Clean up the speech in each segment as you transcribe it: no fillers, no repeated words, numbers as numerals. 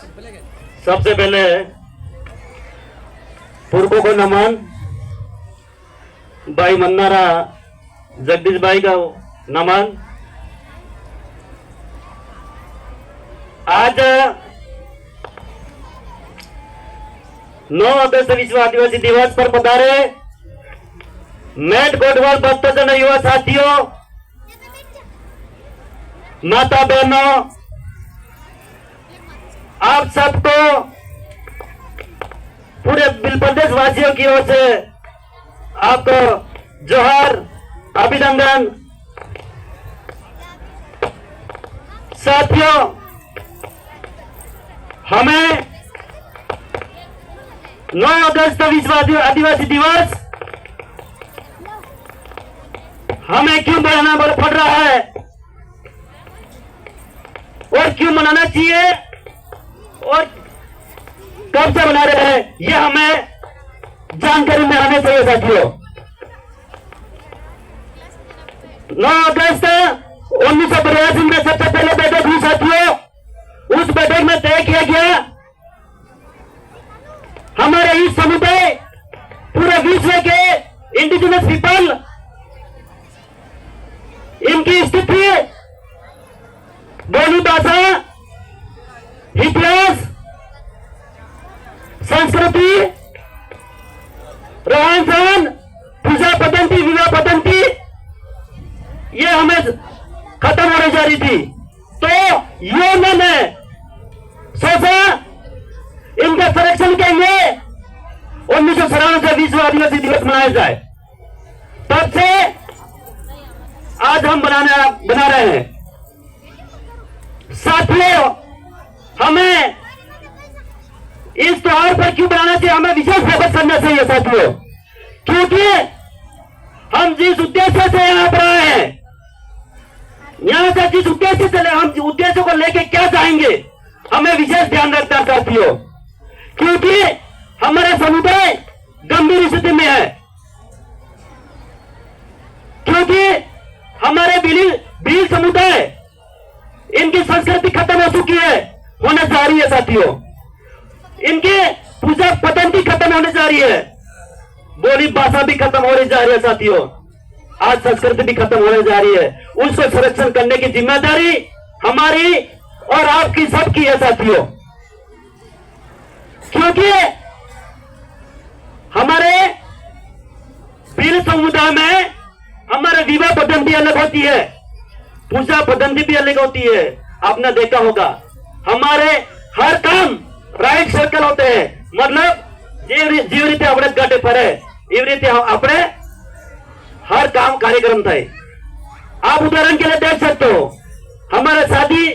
सबसे पहले पूर्वों को नमन, भाई मन्नारा जगदीश भाई का नमन। आज 9 अगस्त विश्व आदिवासी दिवस पर पधारे मेट कोटवाल भक्तजन, युवा साथियों, माता बहनों, आप सबको पूरे बिल प्रदेश वासियों की ओर से आपको जोहार, अभिनंदन। साथियों, हमें 9 अगस्त विश्व आदिवासी दिवस हमें क्यों मनाना पड़ रहा है और क्यों मनाना चाहिए और कब से मना रहे हैं, ये हमें जानकारी में आने चाहिए। साथियों, 9 अगस्त 1982 में सबसे पहले बैठक हुई। साथियों, उस बैठक में तय किया गया हमारे इस समुदाय, पूरे विश्व के इंडिजिनस पीपल, इनकी स्थिति, बोली भाषा, इतिहास, संस्कृति, रहन सहन, पूजा पद्धति, विवाह पद्धति, ये हमें खत्म होने जा रही थी। तो ये मैंने सोचा इनका संरक्षण के लिए 1997 से विश्व आदिवासी दिवस मनाया जाए। तब से आज हम बना रहे हैं। साथियों, हमें इस त्योहार पर क्यों बनाना चाहिए, हमें विशेष फोकस करना चाहिए। साथियों, क्योंकि हम जिस उद्देश्य से यहां पर आए हैं, यहां से जिस उद्देश्य से हम उद्देश्य को लेके क्या चाहेंगे, हमें विशेष ध्यान रखना है। साथियों, क्योंकि हमारा समुदाय गंभीर स्थिति में है, क्योंकि हमारे भील समुदाय, इनकी संस्कृति खत्म हो चुकी है, होने जा रही है। साथियों, इनके पूजा पद्धति खत्म होने जा रही है, बोली भाषा भी खत्म होने जा रही है। साथियों, आज संस्कृति भी खत्म होने जा रही है। उसको संरक्षण करने की जिम्मेदारी हमारी और आपकी सबकी है। साथियों, क्योंकि हमारे भील समुदाय में हमारे विवाह पद्धति अलग होती है, पूजा पद्धति भी अलग होती है। आपने देखा होगा, हमारे हर काम राइट सर्कल होते हैं, मतलब जीव रीते अपने गाटे पड़े, इव रीते अपने हर काम कार्यक्रम थे। आप उदाहरण के लिए देख सकते हो, हमारे शादी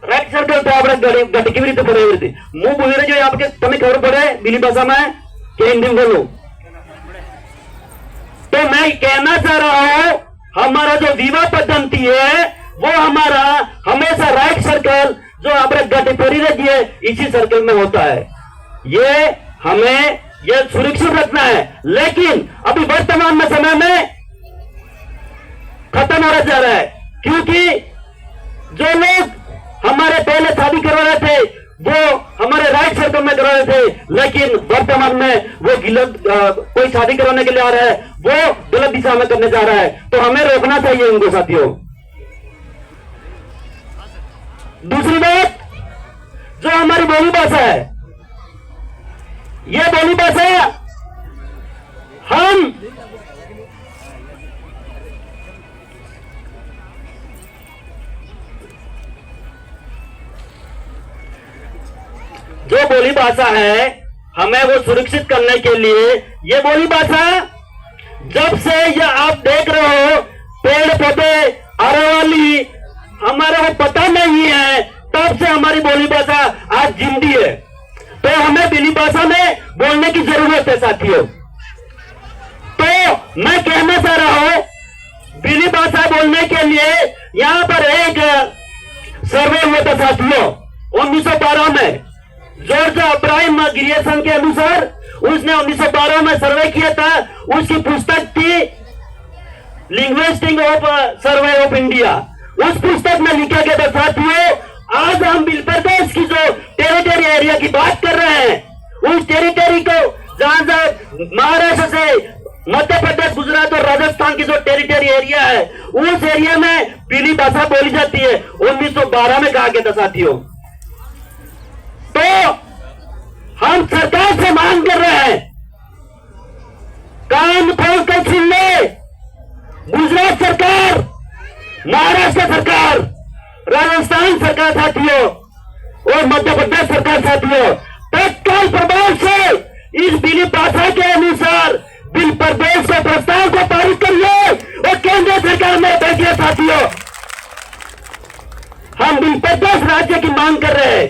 राइट सर्कल तो अपने गाटे की रीते पड़े, मुंह बोल रहे जो आपके तुम्हें खबर पड़े बिली भाषा में कि हिंदी में बोलो। तो मैं कहना चाह रहा हूं, हमारा जो विवाह पद्धति है वो हमारा हमेशा राइट सर्कल जो अपने गति पड़ी रहती है, इसी सर्कल में होता है। ये हमें ये सुरक्षित रखना है, लेकिन अभी वर्तमान में समय में खत्म हो जा रहा है, क्योंकि जो लोग हमारे पहले शादी करवा रहे थे वो हमारे राइट सर्कल में करा रहे थे, लेकिन वर्तमान में वो कोई शादी करवाने के लिए आ रहा है, वो गलत दिशा में करने जा रहा है। तो हमें रोकना चाहिए उनको। साथियों, दूसरी बात, जो हमारी बोली भाषा है, यह बोली भाषा हम जो बोली भाषा है, हमें वो सुरक्षित करने के लिए ये बोली भाषा, जब से ये आप देख रहे हो पेड़ पौधे हरियाली हमारा वो पता नहीं है, तब से हमारी बोली भाषा आज जिंदी है। तो हमें बोली भाषा में बोलने की जरूरत है। साथियों, तो मैं कहना चाह रहा हूं, बोली भाषा बोलने के लिए यहां पर एक सर्वे हुआ था। साथियों, 1912 में जॉर्ज अब्राहम गिरियसन के अनुसार उसने 1912 में सर्वे किया था। उसकी पुस्तक थी linguistic of survey of India. उस पुस्तक में लिखा गया था। साथियों, आज हम बिल प्रदेश की जो टेरिटरी है, की बात कर रहे हैं उस टेरिटरी को जहां से महाराष्ट्र से मध्य प्रदेश, गुजरात और राजस्थान की जो टेरिटरी एरिया है उस एरिया में पीली भाषा बोली जाती है 1912 में कहा गया था साथियों। तो हम सरकार से मांग कर रहे हैं, कान खोल कर सुन ले, गुजरात सरकार, महाराष्ट्र सरकार, राजस्थान सरकार साथियों और मध्य प्रदेश सरकार साथियों, तत्काल प्रभाव से इस बिल भाषा के अनुसार बिल प्रदेश के प्रस्ताव को पारित करिए और केंद्र सरकार में भेजिए साथियों। हम बिल प्रदेश राज्य की मांग कर रहे हैं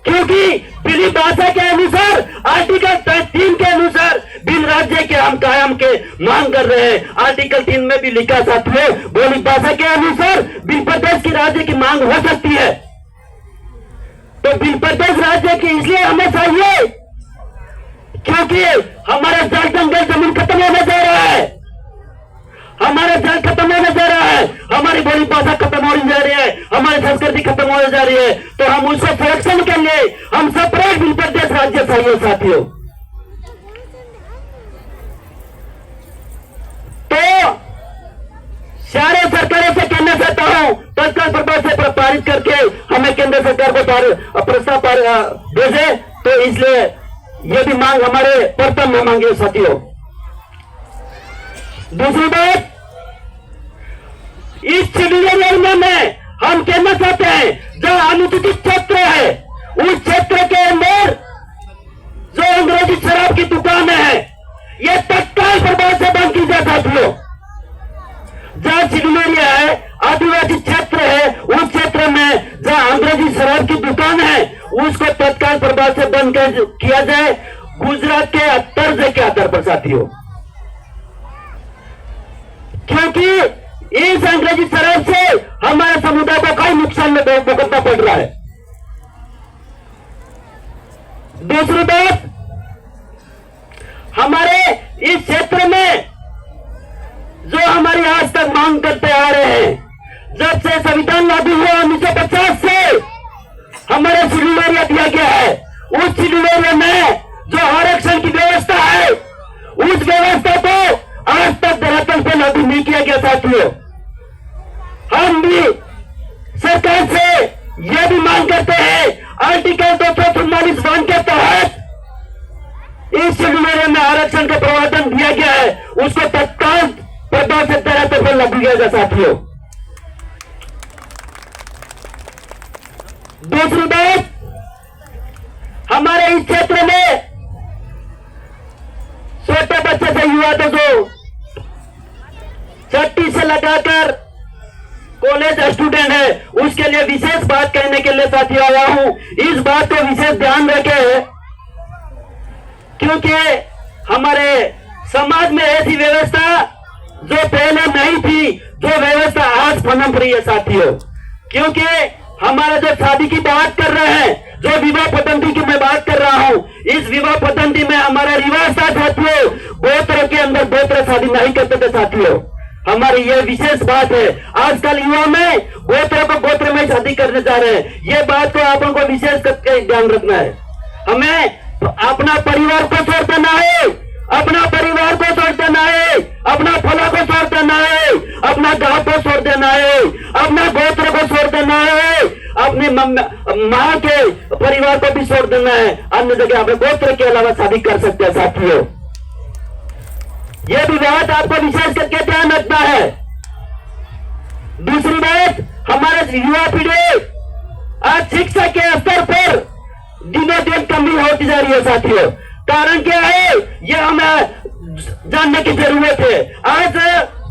क्योंकि बिल भाषा के अनुसार आर्टिकल 3 के अनुसार बिल राज्य के हम कायम के मांग कर रहे हैं। आर्टिकल 3 में भी लिखा साथियों बोली भाषा के अनुसार बिल प्रदेश की राज्य की मांग हो सकती है। तो बिल प्रदेश राज्य की इसलिए हमें चाहिए क्योंकि हमारा जल जंगल जमीन खत्म होने जा रहा है, हमारा जल खत्म होने जा रहा है, हमारी बोली भाषा खत्म होने जा रही है, हमारी संस्कृति खत्म होने जा रही है। तो हम उसको संरक्षण के लिए हम सेपरेट बिल प्रदेश राज्य चाहिए साथियों। तो सारे सरकारों से कहना चाहता हूं तत्काल प्रभाव से पारित करके हमें केंद्र सरकार को प्रस्ताव भेजे। तो इसलिए ये भी मांग हमारे प्रथम में मांगे साथियों। दूसरी बात, इस शेड्यूल एरिया में हम कहना चाहते हैं जहां अनुसूचित क्षेत्र है उस क्षेत्र के अंदर जो अंग्रेजी शराब की दुकान है ये तत्काल प्रभाव से बंद की जाए साथियों। जहां शेड्यूल एरिया है, आदिवासी क्षेत्र है, उस क्षेत्र में जहां अंग्रेजी शराब की दुकान है उसको तत्काल प्रभाव से बंद किया जाए गुजरात के तर्ज के आधार पर साथियों। क्योंकि इस अंग्रेजी शराब से हमारे समुदाय को कई नुकसान में भुगतना पड़ रहा है। दूसरी बात, हमारे इस क्षेत्र में जो हमारी आज तक मांग करते आ रहे हैं, जब से संविधान लागू हुआ 1950 से हमारे शेड्यूल एरिया दिया गया है, उस शेड्यूल एरिया में जो आरक्षण की व्यवस्था है उस व्यवस्था को आज तक धरातल पर लागू नहीं किया गया साथियों। हम भी सरकार से यह भी मांग करते हैं आर्टिकल 244(1) के तहत इस शेड्यूल एरिया में आरक्षण का प्रावधान दिया गया है उसको तत्काल प्रभाव से धरातल पर लागू किया जाए साथियों। दूसरी बात, हमारे इस क्षेत्र में छोटे बच्चे से युवा तो जो छठी से लगाकर कॉलेज स्टूडेंट है उसके लिए विशेष बात कहने के लिए साथियों आया हूं। इस बात को विशेष ध्यान रखें क्योंकि हमारे समाज में ऐसी व्यवस्था जो पहले नहीं थी, जो व्यवस्था आज पनप रही है साथियों। क्योंकि हमारा जो शादी की बात कर रहे हैं, जो विवाह पद्धति की मैं बात कर रहा हूं, इस विवाह पद्धति में हमारा रिवाज था साथियों, गोत्र के अंदर गोत्र शादी नहीं करते थे साथियों। हमारी यह विशेष बात है। आजकल युवा में गोत्र को गोत्र में शादी करने जा रहे हैं। ये बात को आप लोगों को विशेष करके ध्यान रखना है। हमें अपना परिवार को छोड़ देना है, अपना परिवार को छोड़ देना है, अपना फला को छोड़ देना है, अपना गांव को छोड़ देना है, अपना गोत्र को छोड़ देना है, अपनी मां के परिवार को भी छोड़ देना है। अन्य जगह अपने गोत्र के अलावा शादी कर सकते हैं साथियों। यह भी बात आपको विशेष करके ध्यान रखना है। दूसरी बात, हमारे युवा पीढ़ी आज शिक्षा के स्तर पर दिनों दिन कमी होती जा रही है साथियों। कारण क्या है यह हमें जानने की जरूरत है। आज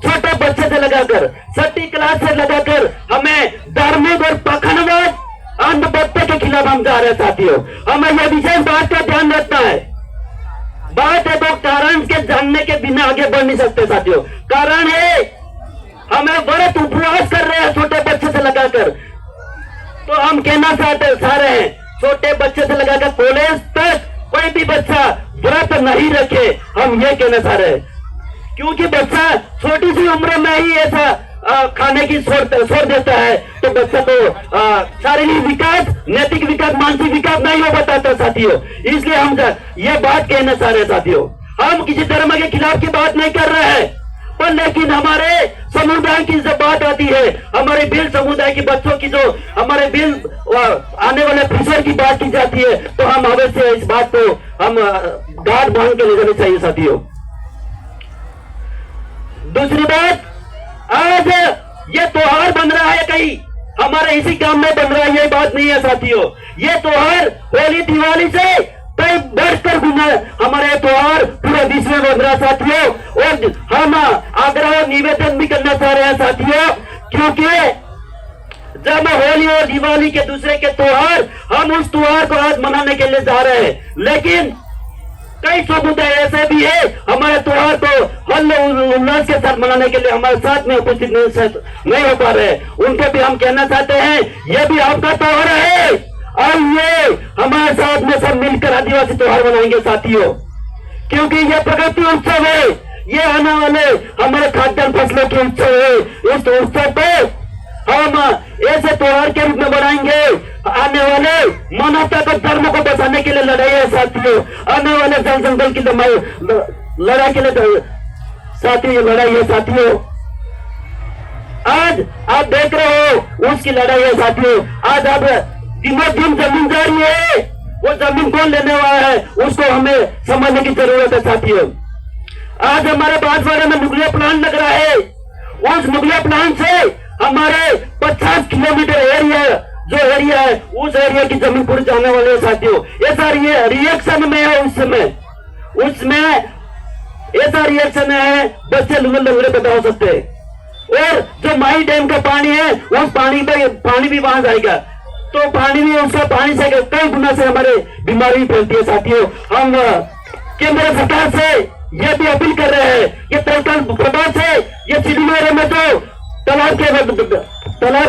छोटे बच्चे से लगाकर छठी क्लास से लगाकर हमें धार्मिक और पाखंडवाद अंधभक्ति के खिलाफ हम जा रहे हैं साथियों। हमें यह विशेष बात का ध्यान रखना है। बात है तो कारण के जानने के बिना आगे बढ़ नहीं सकते साथियों। कारण है हमें व्रत उपवास कर रहे हैं छोटे बच्चे से लगाकर। तो हम कहना चाह रहे हैं छोटे बच्चे से लगाकर कॉलेज तक कोई भी बच्चा व्रत नहीं रखे, हम ये कहना चाह रहे हैं। क्योंकि बच्चा छोटी सी उम्र में ही ऐसा खाने की छोड़ देता है तो बच्चा को शारीरिक विकास, नैतिक विकास, मानसिक विकास नहीं हो पाता साथियों। इसलिए हम ये बात कहना चाह रहे साथियों, हम किसी धर्म के खिलाफ की बात नहीं कर रहे हैं, पर लेकिन हमारे समुदाय की जब बात आती है, हमारे भील समुदाय के बच्चों की, जो हमारे भील आने वाले फ्यूचर की बात की जाती है, तो हम अवश्य इस बात को हम गांठ बांध के ले जानी चाहिए साथियों। दूसरी बात, आज ये त्योहार बन रहा है, कहीं हमारे इसी काम में बन रहा है, ये बात नहीं है साथियों। ये त्योहार होली दिवाली से कई बढ़कर हमारे त्योहार पूरे विश्व में बन रहा साथियों। और हम आग्रह और निवेदन भी करना चाह रहे हैं साथियों, क्योंकि जब होली और दिवाली के दूसरे के त्योहार, हम उस त्योहार को आज मनाने के लिए जा रहे हैं, लेकिन कई समुदाय ऐसे भी है हमारे त्योहार को उल्लास के साथ मनाने के लिए हमारे साथ में उपस्थित नहीं हो पा रहे। उनको भी हम कहना चाहते हैं, ये भी आपका त्योहार है, आइए हमारे साथ में सब मिलकर आदिवासी त्योहार मनाएंगे साथियों, क्योंकि ये प्रकृति उत्सव है, ये आने वाले हमारे खाद्यान्न फसलों के उत्सव है। इस उत्सव को हम ऐसे त्योहार के रूप में बनाएंगे, आने वाले मानवता को, धर्म को बचाने के लिए लड़ाई है साथियों, आने वाले जल जंगल की लड़ाई के लिए साथियों, ये लड़ाई है साथियों। आज आप देख रहे हो उसकी लड़ाई है साथियों। आज आप दिनों दिन जमीन जा रही है, वो जमीन कौन लेने वाला है, उसको हमें समझने की जरूरत है साथियों। आज हमारे बांसवाड़ा में न्यूक्लियर प्लांट लग रहा है, उस न्यूक्लियर प्लांट से हमारे 50 किलोमीटर एरिया, जो एरिया है, उस एरिया की जमीन पूरी जाने वाले है साथियों। ऐसा रिएक्शन में है, उसमें ऐसा रिएक्शन है, बच्चे लंगड़े पैदा हो सकते हैं। और जो माई डैम का पानी है, उस पानी भी वहां जाएगा, तो पानी भी, उसका पानी से कई गुना से हमारे बीमारी फैलती है साथियों। हम केंद्र सरकार से यह भी अपील कर रहे हैं कि तत्काल प्रभाव से ये चिड़िया में जो तालाब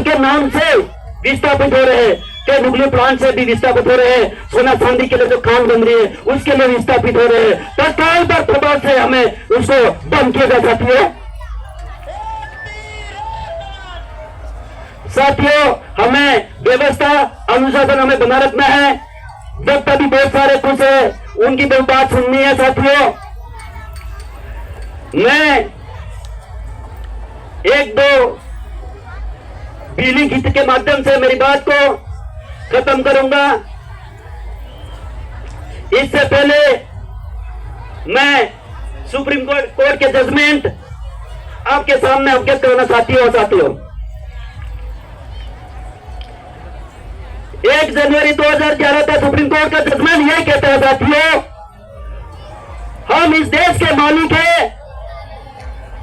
के नाम से विस्थापित हो रहे हैं, के न्यूक्लियर प्लांट से भी विस्थापित हो रहे हैं, सोना चांदी के लिए जो खान बन रही है उसके लिए विस्थापित हो रहे हैं, तत्काल पर प्रभाव से हमें उसको बंद किया जा सकती है साथियों। हमें व्यवस्था अनुशासन हमें बना रखना है। जब तभी बहुत सारे कुछ है, उनकी भी बात सुननी है साथियों। मैं एक दो बिजली गीत के माध्यम से मेरी बात को खत्म करूंगा। इससे पहले मैं सुप्रीम कोर्ट के जजमेंट आपके सामने अवगत करना साथियों। 1 जनवरी 2011 का सुप्रीम कोर्ट का जजमेंट यह कहता है साथियों, हम इस देश के मालिक हैं।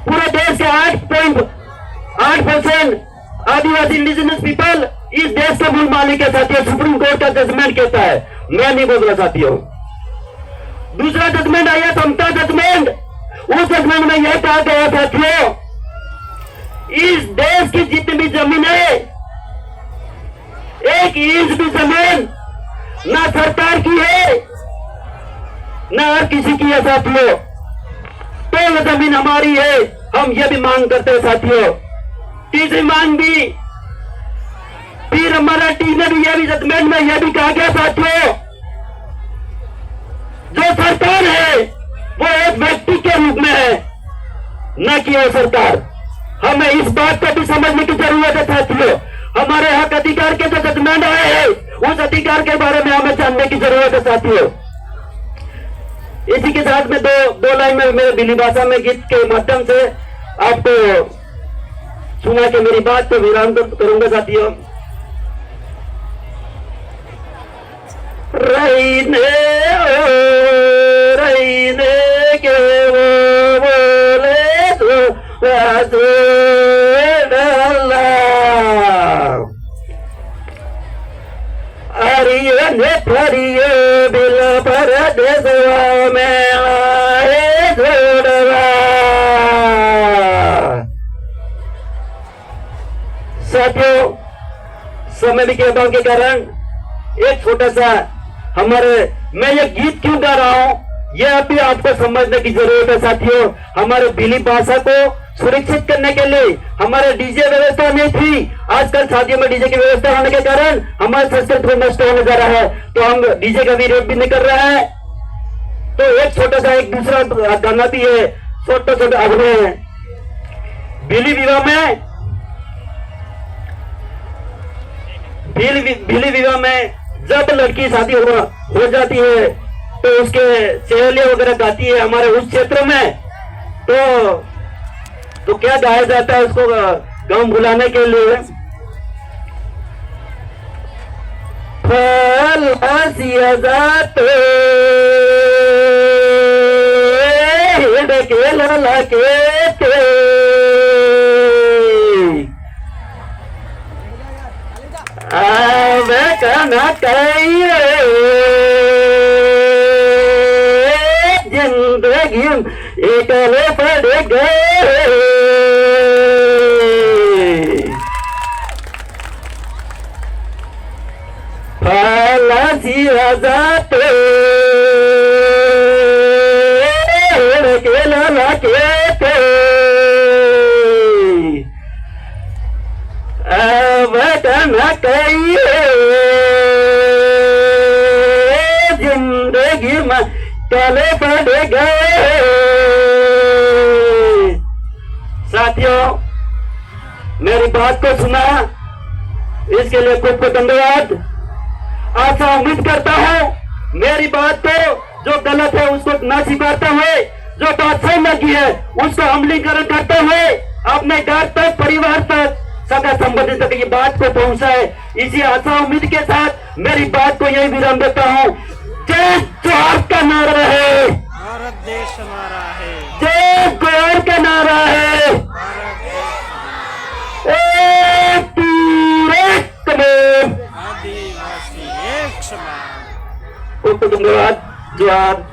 पूरे देश के 8.8% आदिवासी इंडिजिनस पीपल इस देश के मूल मालिक है साथियों। सुप्रीम कोर्ट का जजमेंट कहता है, मैं नहीं बोल रहा साथियों। दूसरा जजमेंट आया समता जजमेंट। उस जजमेंट में यह कहा गया साथियों, इस देश की जितनी भी जमीन है, 1 इंच भी जमीन ना सरकार की है ना हर किसी की है साथियों, तो यह जमीन हमारी है। हम यह भी मांग करते हैं साथियों। तीसरी मांग भी, फिर हमारा टीम ने भी यह भी जजमेंट में यह भी कहा गया साथियों, जो सरकार है वो एक व्यक्ति के रूप में है, न कि वो सरकार। हमें इस बात को भी समझने की जरूरत है साथियों। हमारे हक अधिकार के जो जजमेंट आए हैं, उस अधिकार के बारे में हमें जानने की जरूरत है साथियों। इसी के साथ में दो लाइन में मेरे बिली भाषा में गीत के माध्यम से आपको सुना के मेरी बात को विराम करूंगा साथियों। रहीने के वो बोले तो फरिए बिल पर देशवा में आए जोड़वा। साथियों, समय की कटाव के कारण एक छोटा सा मैं ये गीत क्यों गा रहा हूं, यह अभी आपको समझने की जरूरत है साथियों। हमारे भीली भाषा को सुरक्षित करने के लिए हमारे डीजे व्यवस्था नहीं थी। आजकल शादियों में डीजे की व्यवस्था होने के कारण हमारा संस्कृति नष्ट होने जा रहा है, तो हम डीजे का विरोध भी नहीं कर रहे हैं। तो एक छोटा सा एक दूसरा गाना भी है, छोटा छोटा अभिनय है। बिली विवाह में जब लड़की शादी हो जाती है तो उसके सहेलियां वगैरह गाती है हमारे उस क्षेत्र में, तो क्या गाया जाता है उसको गम भुलाने के लिए? फलासिया जाते के लाला के आवे कहना कहिए जिंदगी एकले पड़ गए। फलासिया जाते के लाला के वतन कहिए जिंदगी में कले पड़ गए। साथियों, मेरी बात को सुना इसके लिए खूब खूब धन्यवाद। आशा उम्मीद करता हूं मेरी बात को जो गलत है उसको ना स्वीकारते हुए, जो बात सही लगी है उसको अमलीकरण करते हुए अपने घर तक, परिवार तक, सगा संबंधित तक ये बात को पहुंचाए। इसी आशा उम्मीद के साथ मेरी बात को यही विराम देता हूं। जय जोहार का नारा है, भारत देश हमारा है। जय जोहार का नारा है। एक तीर एक कदम, आदिवासी एक समान। बहुत धन्यवाद। जोहार।